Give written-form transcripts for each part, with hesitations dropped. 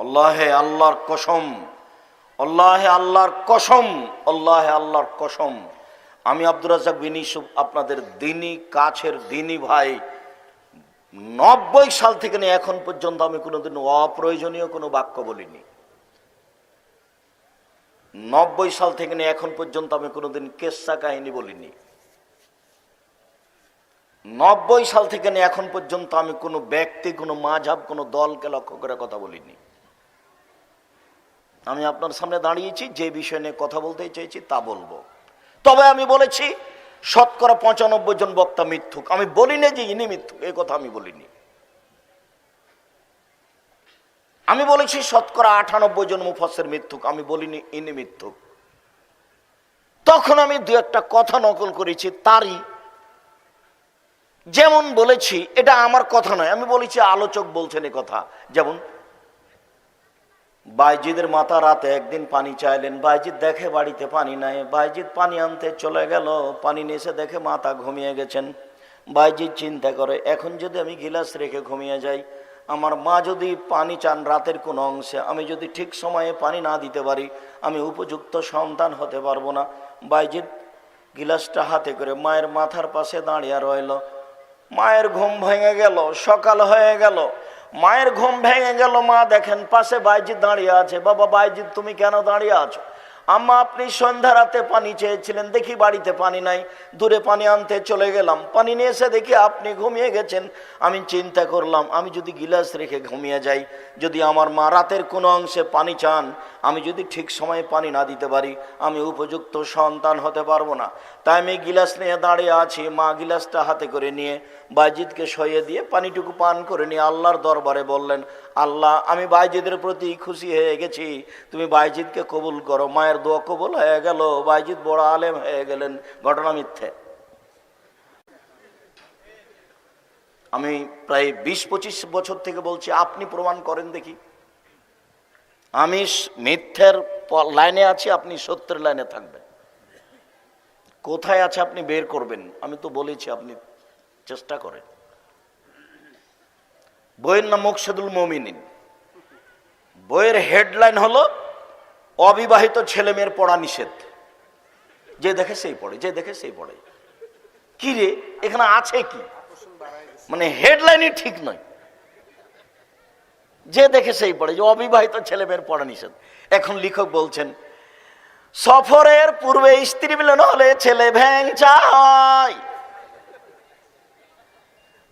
আল্লাহে আল্লাহর কসম, আল্লাহে আল্লাহর কসম, আল্লাহে আল্লাহর কসম, আমি আব্দুর রাজ্জাক বিন ইউসুফ আপনাদের দিনী কাছের দিনী ভাই 90 সাল থেকে নিয়ে এখন পর্যন্ত আমি কোনোদিন অপ্রয়োজনীয় কোনো বাক্য বলিনি। 90 সাল থেকে নিয়ে এখন পর্যন্ত আমি কোনোদিন কেসা কাহিনী বলিনি। 90 সাল থেকে নিয়ে এখন পর্যন্ত আমি কোনো ব্যক্তি, কোনো মাযহাব, কোনো দলকে লক্ষ্য করে কথা বলিনি। আমি আপনার সামনে দাঁড়িয়েছি, যে বিষয় নিয়ে কথা বলতে চেয়েছি তা বলবো। তবে আমি বলেছি 95% জন বক্তা মিথ্যুক। আমি বলিনি যে ইনি মিথ্যুক, এই কথা আমি বলিনি। আমি বলেছি 98% জন মুফাসসির মিথ্যুক, আমি বলিনি ইনি মিথ্যুক। তখন আমি দু একটা কথা নকল করেছি তারই, যেমন বলেছি, এটা আমার কথা নয়, আমি বলেছি আলোচক বলছেন এই কথা। যেমন বাইজিদের মাতা রাতে একদিন পানি চাইলেন, বাইজিদ দেখে বাড়িতে পানি নাই, বাইজিদ পানি আনতে চলে গেল, পানি নিয়ে এসে দেখে মাতা ঘুমিয়ে গেছেন। বাইজিদ চিন্তা করে, এখন যদি আমি গিলাস রেখে ঘুমিয়ে যাই, আমার মা যদি পানি চান রাতের কোনো অংশে, আমি যদি ঠিক সময়ে পানি না দিতে পারি, আমি উপযুক্ত সন্তান হতে পারবো না। বাইজিদ গিলাসটা হাতে করে মায়ের মাথার পাশে দাঁড়িয়ে রইল। মায়ের ঘুম ভেঙে গেল, সকাল হয়ে গেল, মায়ের ঘুম ভেঙে গেল, মা দেখেন পাশে বাইজিদ দাঁড়িয়ে আছে। বাবা বাইজিদ, তুমি কেন দাঁড়িয়ে আছো? আম্মা, আপনি সন্ধ্যা রাতে পানি চেয়েছিলেন, দেখি বাড়িতে পানি নাই, দূরে পানি আনতে চলে গেলাম, পানি নিয়ে এসে দেখি আপনি ঘুমিয়ে গেছেন। আমি চিন্তা করলাম, আমি যদি গিলাস রেখে ঘুমিয়ে যাই, যদি আমার মা রাতের কোনো অংশে পানি চান, আমি যদি ঠিক সময়ে পানি না দিতে পারি, আমি উপযুক্ত সন্তান হতে পারবো না। তাই আমি গিলাস নিয়ে দাঁড়িয়ে আছি। মা গিলাসটা হাতে করে নিয়ে বাইজিদকে সইয়ে দিয়ে পানিটুকু পান করে নিয়ে আল্লাহর দরবারে বললেন, আল্লাহ, আমি বাইজিদের প্রতি খুশি হয়ে গেছি, তুমি বাইজিদকে কবুল করো। মায়ের দোয়া কবুল হয়ে গেল, বাইজিদ বড় আলেম হয়ে গেলেন। ঘটনা মিথ্যে। আমি প্রায় 20-25 বছর থেকে বলছি, আপনি প্রমাণ করেন দেখি। আমি মিথ্যের লাইনে আছি, আপনি সত্যের লাইনে থাকবেন। কোথায় আছে আপনি বের করবেন। আমি তো বলেছি, আপনি চেষ্টা করেন। বইয়ের নাম মুকশেদুল মুমিনিন। বইয়ের হেডলাইন হলো অবিবাহিত ছেলে মেয়ের পড়া নিষেধ। যে দেখে সেই পড়ে, যে দেখে সেই পড়ে। কি রে, এখানে আছে কি? মানে হেডলাইনই ঠিক নয়। যে দেখে সেই পড়ে, যে অবিবাহিত ছেলে মেয়ের পড়া নিষেধ। এখন লেখক বলছেন, সফরের পূর্বে স্ত্রী মিলন হলে ছেলে ভ্যাংচা হয়,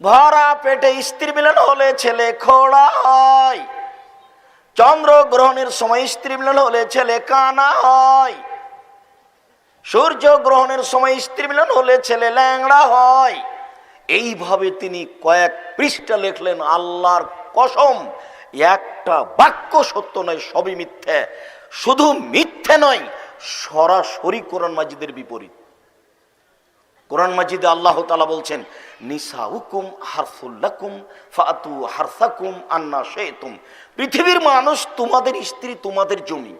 ভরা পেটে স্ত্রী মিলন হলে ছেলে খোড়া হয়, চন্দ্র গ্রহণের সময় স্ত্রী মিলন হলে ছেলে কানা হয়, সূর্য গ্রহণের সময় স্ত্রী মিলন হলে ছেলে ল্যাংড়া হয়। এইভাবে তিনি কয়েক পৃষ্ঠা লিখলেন। আল্লাহর কসম, একটা বাক্য সত্য নয়, সবই মিথ্যে। শুধু মিথ্যে নয়, সরাসরি কোরআন মাজিদের বিপরীত। কোরআন মাজিদে আল্লাহ তাআলা বলছেন, নিসাউকুম হারসুল লাকুম ফাতু হারসাকুম আন্না শিতুম। পৃথিবীর মানুষ তোমাদের স্ত্রী, তোমাদের জমি।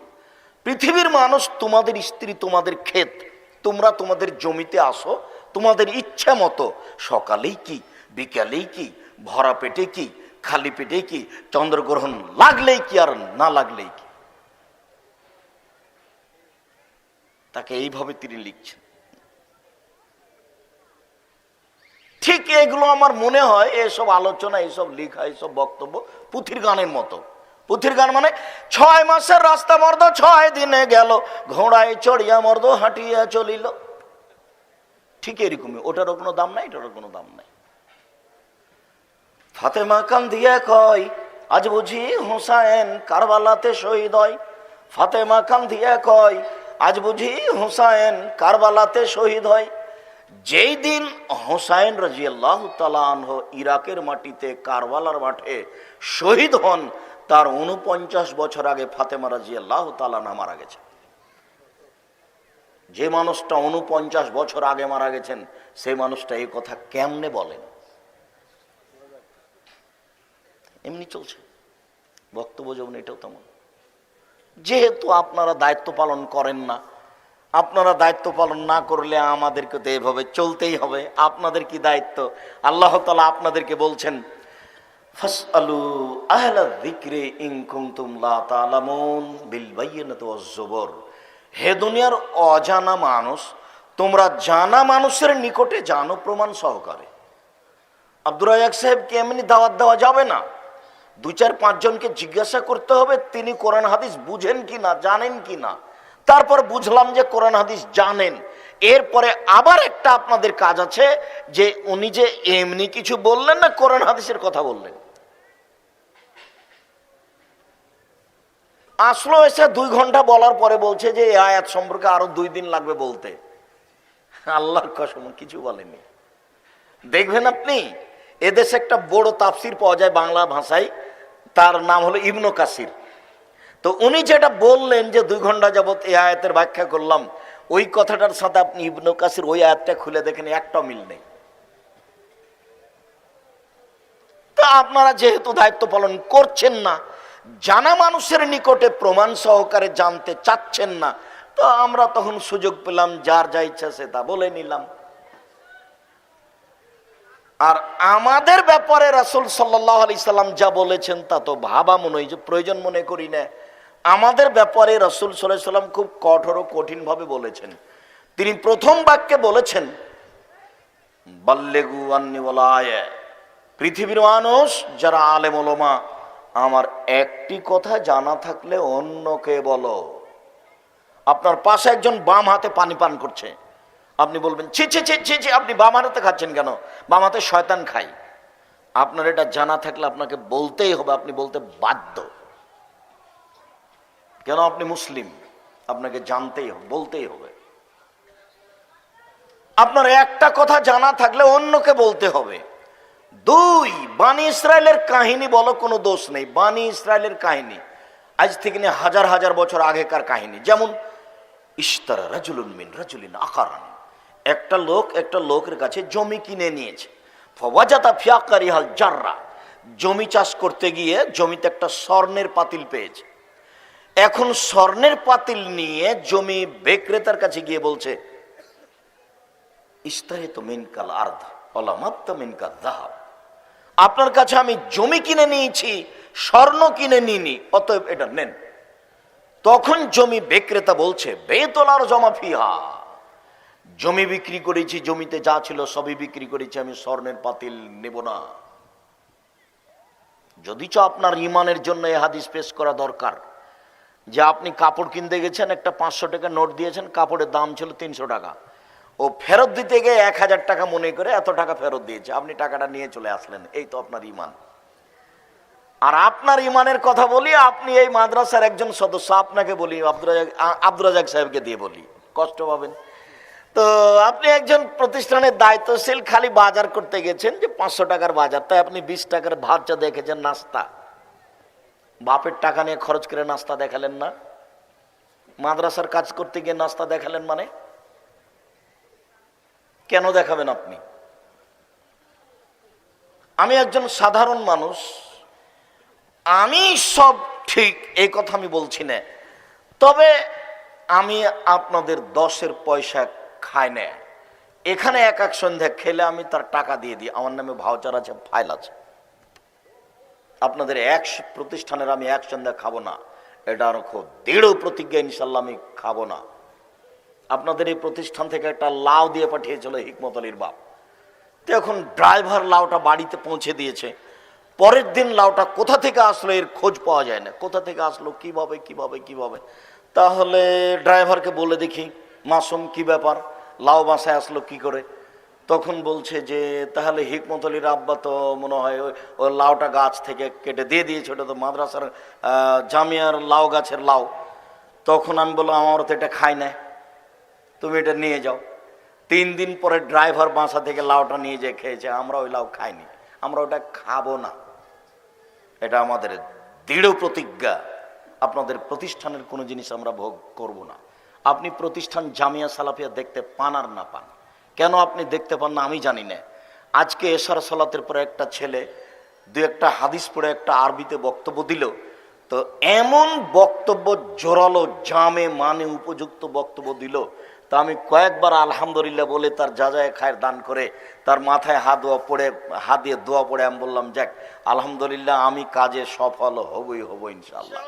পৃথিবীর মানুষ তোমাদের স্ত্রী, তোমাদের ক্ষেত। তোমরা তোমাদের জমিতে আসো তোমাদের ইচ্ছা মতো। সকালেই কি, বিকালেই কি, ভরা পেটে কি, খালি পেটে কি, চন্দ্রগ্রহণ লাগলেই কি আর না লাগলেই কি। তাকে এইভাবে তিনি লিখছেন। ঠিক এগুলো আমার মনে হয়, এসব আলোচনা, এসব লেখা, এসব বক্তব্য পুথির গানের মতো। পুথির গান মানে 6 মাসের রাস্তা মর্দ 6 দিনে গেল, ঘোড়ায় চড়িয়া মর্দ হাঁটিয়া চলিল। ঠিক এরকমই। ওটারও কোনো দাম নাই, এটারও কোনো দাম নাই। ফাতেমা কান্দিয়া কয়, আজ বুঝি হুসাইন কারবালাতে শহীদ হয়। ফাতেমা কান্দিয়া কয়, আজ বুঝি হুসাইন কারবালাতে শহীদ হয়। যেই দিন হুসাইন রাদিয়াল্লাহু তাআলা আনহু ইরাকের মাটিতে কারবালার মাঠে শহীদ হন, তার 49 বছর আগে ফাতেমা রাদিয়াল্লাহু তাআলা মারা গেছেন। যে মানুষটা 49 বছর আগে মারা গেছেন, সেই মানুষটা এই কথা কেমনে বলেন? এমনি চলছে বক্তব্য যেমন, এটাও তেমন। যেহেতু আপনারা দায়িত্ব পালন করেন না, আপনারা দায়িত্ব পালন না করলে আমাদেরকে তো এভাবে চলতেই হবে। আপনাদের কি দায়িত্ব? আল্লাহ তাআলা আপনাদেরকে বলছেন, ফাসআলু আহলা যিকরি ইন কুনতুম লা তা'লামুন বিল বায়িনাতি ওয়াজ জুবুর। হে দুনিয়ার অজানা মানুষ, তোমরা জানা মানুষের নিকটে জানো প্রমাণ সহকারে। আব্দুর রাজ্জাক সাহেবকে এমনি দাওয়াত দেওয়া যাবে না, 2-4-5 জনকে জিজ্ঞাসা করতে হবে তিনি কোরআন হাদিস বুঝেন কিনা, জানেন কিনা। তারপর বুঝলাম যে কোরআন হাদিস জানেন, এরপরে আবার একটা আপনাদের কাজ আছে যে উনি যে এমনি কিছু বললেন না, কোরআন হাদিসের কথা বললেন। আসলো এসে 2 ঘন্টা বলার পরে বলছে যে এই আয়াত সম্পর্কে আরো 2 দিন লাগবে বলতে। আল্লাহর কসম কিছু বলেনি। দেখবেন আপনি এদেশে একটা বড় তাফসির পাওয়া যায় বাংলা ভাষায়, তার নাম হলো ইবনে কাসির। তো উনি যেটা বললেন যে 2 ঘন্টা যাবত এই আয়াতের ব্যাখ্যা করলাম, ওই কথাটার সাথে আপনি ইবনে কাসির ওই আয়াতটা খুলে দেখেন, একটা মিল নেই। তা আপনারা যেহেতু দায়িত্ব পালন করছেন না, জানা মানুষের নিকটে প্রমাণ সহকারে জানতে চাচ্ছেন না, তো আমরা তখন সুযোগ পেলাম যার যা ইচ্ছা সে তা বলে নিলাম। আর আমাদের ব্যাপারে রাসূল সাল্লাল্লাহু আলাইহি সাল্লাম যা বলেছেন তা তো ভাবা মনে হয় যে প্রয়োজন মনে করি না। আমাদের ব্যাপারে রাসূল সাল্লাল্লাহু আলাইহি সাল্লাম খুব কঠোর ও কঠিন ভাবে বলেছেন। তিনি প্রথম বাক্যে বলেছেন বাল্লিগু আন্নি ওয়ালা আয়া, পৃথিবীর মানুষ যারা আলেম ওলামা, আমার একটি কথা জানা থাকলে অন্যকে বলো। আপনার পাশে একজন বাম হাতে পানি পান করছে, আপনি বলবেন ছি ছি ছি ছি ছি, আপনি বাম হাতে খাচ্ছেন কেন? বাম হাতে শয়তান খায়। আপনার এটা জানা থাকলে আপনাকে বলতেই হবে, আপনি বলতে বাধ্য। কেন? আপনি মুসলিম, আপনাকে জানতেই হবে, বলতেই হবে। আপনার একটা কথা জানা থাকলে অন্যকে বলতে হবে। 2, বানি ইসরায়েলের কাহিনী বলো, কোনো দোষ নেই। বানি ইসরায়েলের কাহিনী আজ থেকে নিয়ে হাজার হাজার বছর আগেকার কাহিনী। যেমন ইশতারা রাজুলুন মিন রাজুলিন আকারান, একটা লোকের কাছে জমি কিনে নিয়েছে। ফাওয়াজাতা ফি আকারিহাল জাররা, জমি চাষ করতে গিয়ে জমিতে একটা স্বর্ণের পাতিল পেয়েছে। এখন স্বর্ণের পাতিল নিয়ে জমি বিক্রেতার কাছে গিয়ে বলছে ইশতারিতু মিনকাল আরদ ওয়ালা মাত্তা মিনকাল যাহাব, আপনার কাছে আমি জমি কিনে নিয়েছি, স্বর্ণ কিনে নিইনি, অতএব এটা নেন। তখন জমি বিক্রেতা বলছে বেতলার জমা ফিহা, জমি বিক্রি করেছি, জমিতে যা ছিল সবই বিক্রি করেছি, আমি স্বর্ণের পাতিল নেব না। যদিচ আপনার ইমানের জন্য এই হাদিস পেশ করা দরকার যে আপনি কাপড় কিনতে গেছেন, একটা 500 টাকা নোট দিয়েছেন, কাপড়ের দাম ছিল 300 টাকা, ও ফেরত দিতে গিয়ে 1000 টাকা মনে করে এত টাকা ফেরত দিয়েছে, আপনি টাকাটা নিয়ে চলে আসলেন। এই তো আপনার ইমান। আর আপনার ইমানের কথা বলি, আপনি এই মাদ্রাসার একজন সদস্য, আপনাকে বলি, আব্দুর রাজ্জাক সাহেবকে দিয়ে বলি, কষ্ট পাবেন। তো আপনি একজন প্রতিষ্ঠানের দায়িত্বশীল, খালি বাজার করতে গেছেন যে 500 টাকার বাজার, তাই আপনি 20 টাকার ভাতটা দেখেছেন নাস্তা, বাপের টাকা নিয়ে খরচ করে নাস্তা দেখালেন না। মাদ্রাসার কাজ করতে গিয়ে নাস্তা দেখালেন মানে কেন দেখাবেন আপনি? আমি একজন সাধারণ মানুষ, আমি সব ঠিক এই কথা আমি বলছি না, তবে আমি আপনাদের 10-এর পয়সা খাই না। এখানে এক সন্ধ্যা খেলে আমি তার টাকা দিয়ে দিই, আমার নামে ভাউচার আছে, ফাইল আছে। আপনাদের এক প্রতিষ্ঠানের আমি এক সন্ধ্যা খাবো না, এটা আর খুব দৃঢ় প্রতিজ্ঞা, ইনশাল্লাহ আমি খাবো না। আপনাদের এই প্রতিষ্ঠান থেকে একটা লাউ দিয়ে পাঠিয়েছিল হিকমত আলীর বাপ, তো এখন ড্রাইভার লাউটা বাড়িতে পৌঁছে দিয়েছে, পরের দিন লাউটা কোথা থেকে আসলো এর খোঁজ পাওয়া যায় না, কোথা থেকে আসলো, কিভাবে কিভাবে কিভাবে। তাহলে ড্রাইভারকে বলে দেখি মাসুম কি ব্যাপার, লাউ বাসায় আসলো কি করে? তখন বলছে যে তাহলে হিকমত আলীর আব্বা তো মনে হয় ওই লাউটা গাছ থেকে কেটে দিয়ে দিয়েছে, ওটা তো মাদ্রাসার জামিয়ার লাউ গাছের লাউ। তখন আমি বললাম আমারও তো এটা খাই না, তুমি এটা নিয়ে যাও। 3 দিন পরে ড্রাইভার বাসা থেকে লাউটা নিয়ে যেয়ে খেয়েছে, আমরা ওই লাউ খাইনি, আমরা ওটা খাবো না। এটা আমাদের দৃঢ় প্রতিজ্ঞা, আপনাদের প্রতিষ্ঠানের কোনো জিনিস আমরা ভোগ করব না। আপনি প্রতিষ্ঠান জামিয়া সালাফিয়া দেখতে পান আর না পান, কেন আপনি দেখতে পান না আমি জানি না। আজকে এশার সালাতের পরে একটা ছেলে 2-একটা হাদিস পড়ে একটা আরবিতে বক্তব্য দিল, তো এমন বক্তব্য জোরালো, জামে মানে উপযুক্ত বক্তব্য দিল, তা আমি কয়েকবার আলহামদুলিল্লাহ বলে তার যা যায় খায়ের দান করে তার মাথায় হাত দিয়ে দোয়া পড়ে আমি বললাম, যাক আলহামদুলিল্লাহ আমি কাজে সফল হব ইনশাআল্লাহ।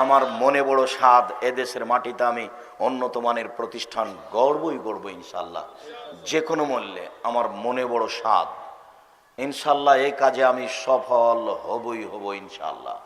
আমার মনে বড় স্বাদ, এদেশের মাটিতে আমি উন্নত মানের প্রতিষ্ঠান গড়ব ইনশাআল্লাহ, যে কোনো মূল্যে। আমার মনে বড় স্বাদ, ইনশাআল্লাহ এই কাজে আমি সফল হব ইনশাআল্লাহ।